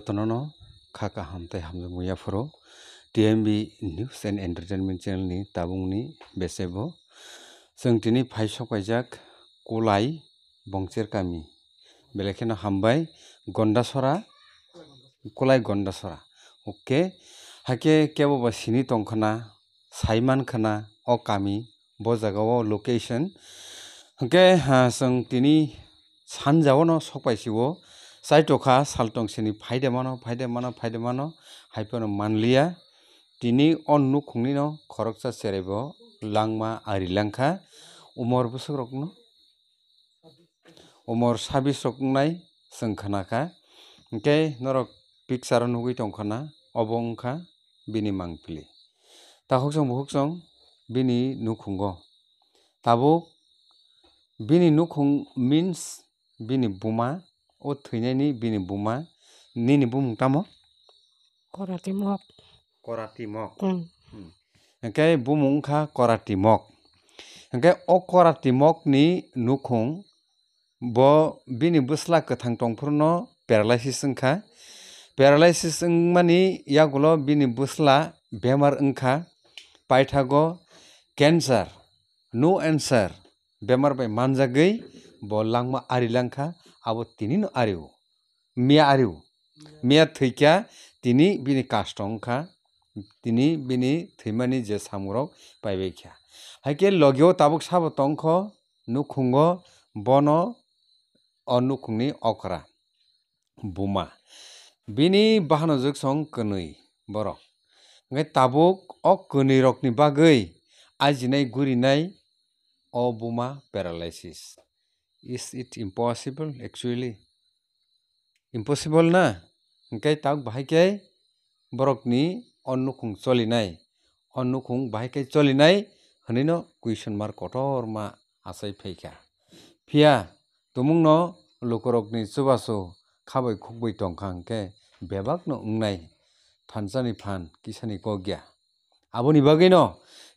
jotono khaka hamtai hamjungya foro TMB News and Entertainment Channel ni tabungni besebo जों दिनै फायसकाइजाक कलाय बंचेर गामि बेलेखेनो हामबाय गन्डासरा कलाय गन्डासरा ओके हाके केबो सिनि तंखना साइमान खना ओ गामि ब जागाव लोकेशन हाके जों दिनै सानजावनो सपाइसिवो साइटखा सालटंसेनि फायदेमानो हाइफोनो मानलिया दिनै अन्नु खुंनिनो खरकसा सेरेबो langma arilangkha umor busuk rokno umor 26 roknai sengkhanakha hingke norok picture nugui tongkhana obo wngkha bini mangpili buhukjong bini nukhungo tabuk bini nukhung means bini buma o thwinaini bini buma nini bumung tamo korati mok hingke bumung wngkha korati mok hingke o korati mok ni nukhung bo bini bwsla kwthang tongphruno paralysis wngkha paralysis wngmani yagulo bini bwsla bemar wngkha paithago cancer no answer bemar bai manjagui bo langma arilangkha abo tini no ariu mia thwikya tini bini kashto wngkha tini bini thwimani je samurok paibaikha haike logio tabuk sabo tongkho nukhungo bono o nukhungni okra buma bini bahano jugsong kwnui borok hingke tabuk o kwnui rokni bagui ajinai gurinai o buma paralysis is it impossible actually impossible na hingke tabuk bahaikhe borokni o nukhung cholinai o nukhung bahaikhe cholinai hinui question mark kotorma achai phaikha phiya tumungno lukurokni chubachu khabai khukbai tongkha hingke bebakno wngnai phanchani phan kisani kogya aboni bagui no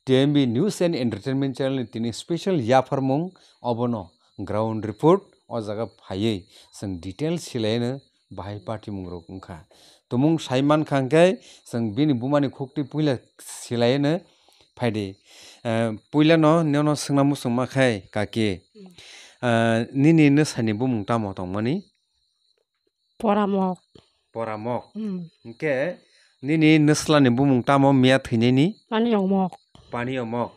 TMB News and Entertainment Channel ni tini special yafarmung obono ground report o jaga phaiui जों details silaino bahai party mungrok wngkha tumung saiman khangkhe जों bini bumani khukti puila silaino phaide puila no nino sungna musungma khai kaki nini nwsani bumung tamo tongmani poramok hingke nini nwslani bumung tamo mia thwinaini paniyomok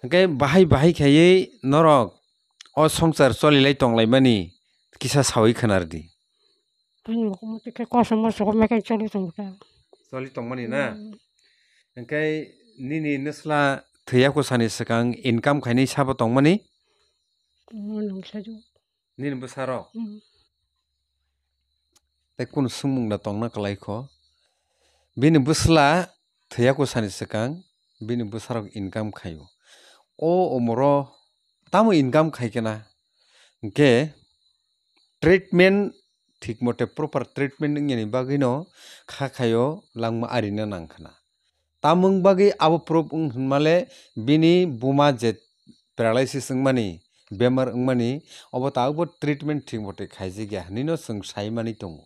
hingke bahai khaiui norok o songchar cholilai tonglaimani kisa sawi khwnardi choli tongmani na hingke nini nwsla thwiyakusani swkang income khainai sabo tongmani nini bwsarok tei kunu swngmungna tongna klaikho bini bwsla thwiyakusani swkang bini bwsarok income khaio o umoro tamo income khaikena hingke treatment thikmate proper treatment wngnani bagui no khaio langma arina nangkhana tamung bagui abo proof wngmale bini buma je paralysis wngmani bemar wngmani obo tabukbo treatment thikmate khaijagya hinui no chwng saimani tongo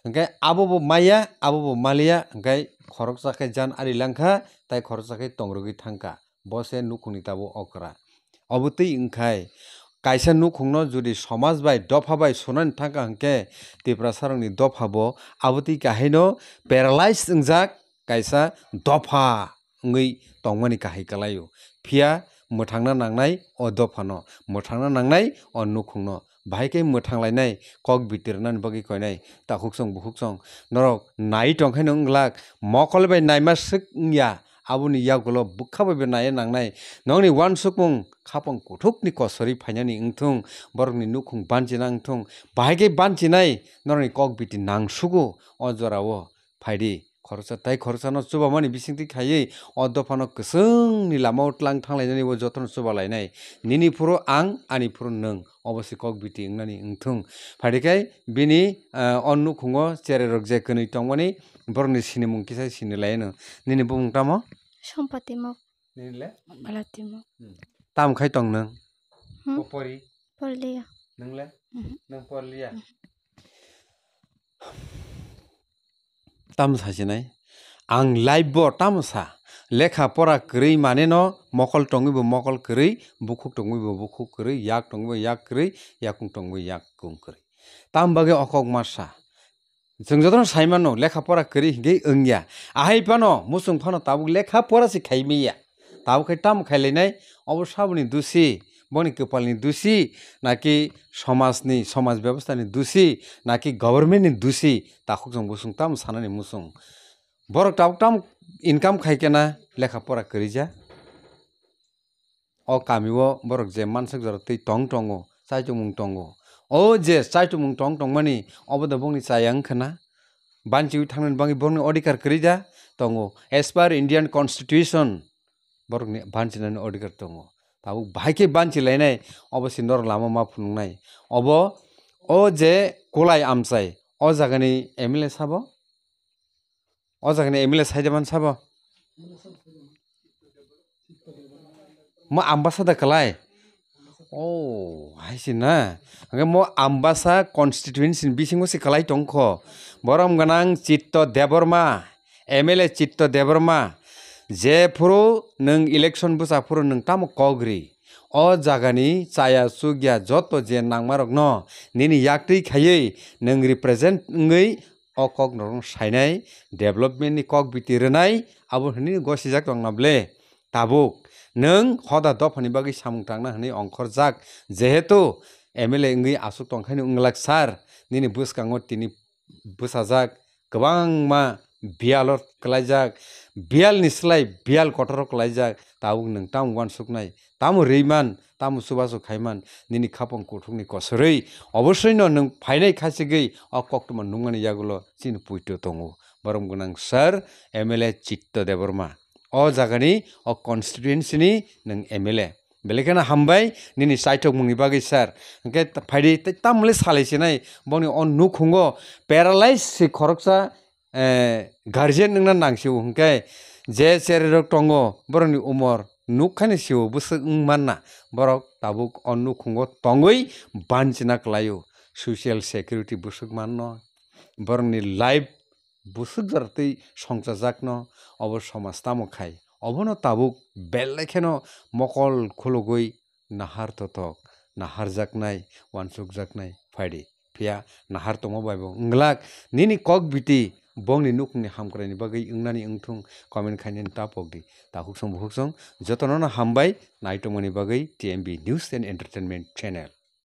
hingke abobo maya abobo malia hingke khoroksa khai jan arilangkha tei khoroksa khai tongrogui thangkha bo se nukhungni tabo okra obotui wngkhai kaisa nukhungno jodi somaj bai dopha bai sunani thangkha hingke tiprasarokni dopha bo abotui kahai no paralyzed wngjak kaisa dopha wngui tongmani kahai klaio phiya mwthangna nangnai o dopha no mwthangna nangnai o nukhungno bahaikhe mwthanglainai kok bitirnani bagui koinai buhukchong norok nai tongkhaino wngglak mokol bai naima swk wngya aboni yagulo bwkha bai naina nangnai nongni uansukmung khapang kuthukni kosori phainani wngthung borokni nukhung banchina wngthung bahaikhe banchinai norokni kok biti nangsugo o jorao phaidi khoroksa tai khoroksano chubamani bisingtwi khaiui o dophano kwchwngni lamao tlang thanglainani o jotono chubalainai nini phuru ang ani phuru nwng obose kok biti wngnani wngthung phaidikhe bini o nukhungo chererok je kwnui tongmani borokni sinimung kisa sinilaiano nini bumung tamo Sampati mok ninile balati mok tam khai tong nung popori porliya nungle nung porliya tamsasinai ang live bo tamsa lekha pora kwrui mane no mokol tongui bo mokol kwrui bukhuk tongui bo bukhuk kwrui yak tongui bo yak kwrui yakung tongui yak kung kwrui tam bage okok masa जों जतन साइमानो लेखा परा करी हिंगे ओंगिया आहै पानो मुसुं फानो Tabuk लेखा परा से खाइमिया ताबुक ताम खाइलायनाय अब साबुनि दुसि बनि कपालनि दुसि नाकि समाज व्यवस्थानि दुसि नाकि गभर्नमेन्टनि दुसि ताखुक जों बुसुं ताम सानानि मुसुं बरक ताबुक ताम इनकाम खाइकेना लेखा परा करिजा o kamiwo borok je mansuk jora tui tong tongo chaitumung tongo o je chaitumung tong tongmani oboda bongni chayang khana banchi thangnan bangi bongni odikar krija tongo as per Indian Constitution borokni banchinan odikar tongo tabu bhaike banchi lainai obosi nor lama ma phunungnai obo o je kolai amchai o jagani MLA sabo o jagani MLA saijaman sabo mo ambassador kalai oh haisina anga mo ambasa constituency bisingo se kalai tongkho borom ganang Chitto Deborma MLA Chitto Deborma je phuru nung election busa phuru nung tamo kogri o jagani chaya sugya joto je nangmarok no nini yaktui khayei nung represent ngei o kok norong sainai development ni kok bitirnai abo hini gosijak tongnable tabuk nung hoda dofani bagi samung tangna hini ongkhor jak jehetu MLA ngei asuk tongkhaini unglak sar nini buskango tini busajak kwbangma bialot klaijak bial ni slai bial kotor klaijak tabuk nung tam wansuknai tamu reiman tamu subasu khaiman nini khapong kuthukni kosorei obossoi no nung phainai khasigei o koktuma nungmani yagulo chini puito tongo borom gunang sir MLA Chitto Deborma o jagani o constituency ni nung MLA belekana hambai nini saitok mungni bagi sir hingke phaidi tamle salaisinai boni on nukhungo paralyze si khoroksa guardian nungna nangsiu hingke je chererok tongo boroni umor nukhani siu busuk manna borok tabuk on nukhungo tongoi banchina klayo social security busuk manno boroni life busuk jartei songchajakno obo somas tamo khai obono tabuk bellekheno mokol khulugoi nahar totok nahar jaknai wansuk jaknai phaidi phiya nahar tongo baibo unglak nini kok biti bongni nukni hamkraini bagui ungnani ungthung comment khaini tapokdi tahuksong buhuksong jotono hambai naitongmani bagui TMB News and Entertainment Channel